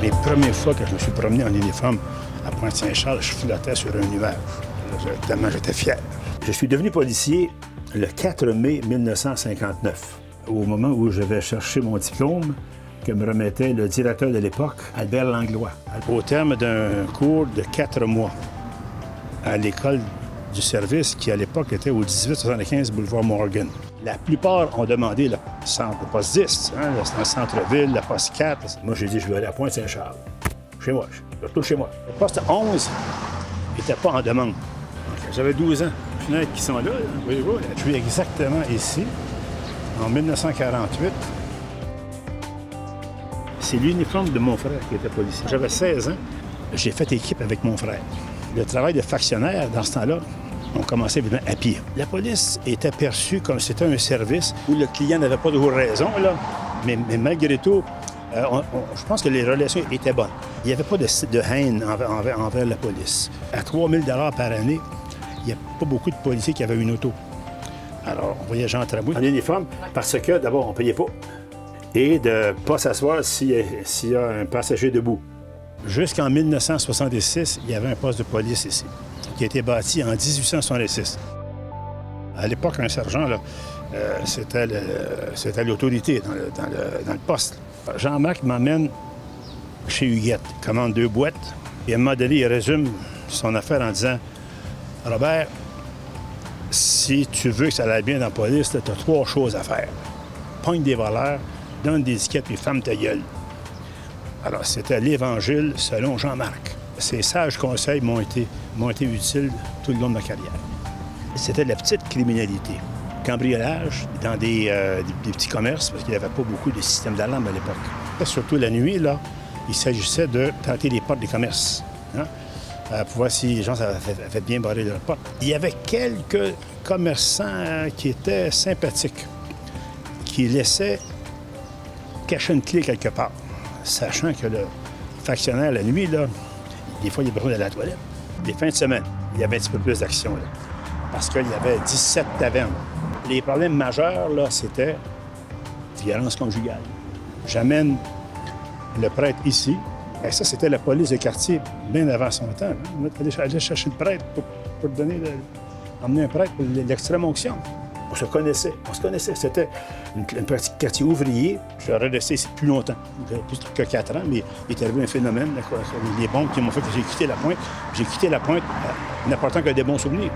Les premières fois que je me suis promené en uniforme à Pointe-Saint-Charles, je flottais sur un nuage. Tellement j'étais fier. Je suis devenu policier le 4 mai 1959, au moment où je vais chercher mon diplôme que me remettait le directeur de l'époque, Albert Langlois. Au terme d'un cours de 4 mois à l'école du service qui, à l'époque, était au 1875 boulevard Morgan. La plupart ont demandé le poste 10, hein, le centre-ville, le poste 4. Moi, j'ai dit, je vais aller à Pointe-Saint-Charles. Chez moi, je retourne chez moi. Le poste 11 n'était pas en demande. J'avais 12 ans. Les fenêtres qui sont là, voyez-vous, je suis exactement ici, en 1948. C'est l'uniforme de mon frère qui était policier. J'avais 16 ans. J'ai fait équipe avec mon frère. Le travail de factionnaire, dans ce temps-là, on commençait évidemment à pied. La police était perçue comme c'était un service où le client n'avait pas de raison, là. Mais malgré tout, je pense que les relations étaient bonnes. Il n'y avait pas de haine envers la police. À 3 000 $ par année, il n'y a pas beaucoup de policiers qui avaient une auto. Alors, on voyait Jean Trabouille en uniforme parce que, d'abord, on ne payait pas. Et de ne pas s'asseoir s'il y a un passager debout. Jusqu'en 1966, il y avait un poste de police ici, qui a été bâti en 1866. À l'époque, un sergent, c'était l'autorité dans le poste. Jean-Marc m'emmène chez Huguette, commande 2 boîtes, et à un moment donné, il résume son affaire en disant « Robert, si tu veux que ça aille bien dans la police, tu as 3 choses à faire. Pogne des voleurs, donne des étiquettes et ferme ta gueule. » Alors, c'était l'Évangile selon Jean-Marc. Ces sages conseils m'ont été utiles tout le long de ma carrière. C'était de la petite criminalité. Cambriolage dans des petits commerces, parce qu'il n'y avait pas beaucoup de systèmes d'alarme à l'époque. Surtout la nuit, là, il s'agissait de tenter les portes des commerces, hein, pour voir si les gens avaient bien barré leurs portes. Il y avait quelques commerçants qui étaient sympathiques, qui laissaient cacher une clé quelque part, sachant que le factionnaire, la nuit, là, des fois, il y avait besoin d'aller à la toilette. Les fins de semaine, il y avait un petit peu plus d'action, là, parce qu'il y avait 17 tavernes. Les problèmes majeurs, là, c'était violence conjugale. J'amène le prêtre ici, et ça, c'était la police de quartier bien avant son temps. Hein. Aller chercher le prêtre pour emmener un prêtre pour l'extrême-onction. On se connaissait. C'était un petit quartier ouvrier. Je suis resté ici plus longtemps, plus que 4 ans, mais il est arrivé un phénomène, les bombes qui m'ont fait que j'ai quitté la pointe. J'ai quitté la pointe n'apportant que des bons souvenirs.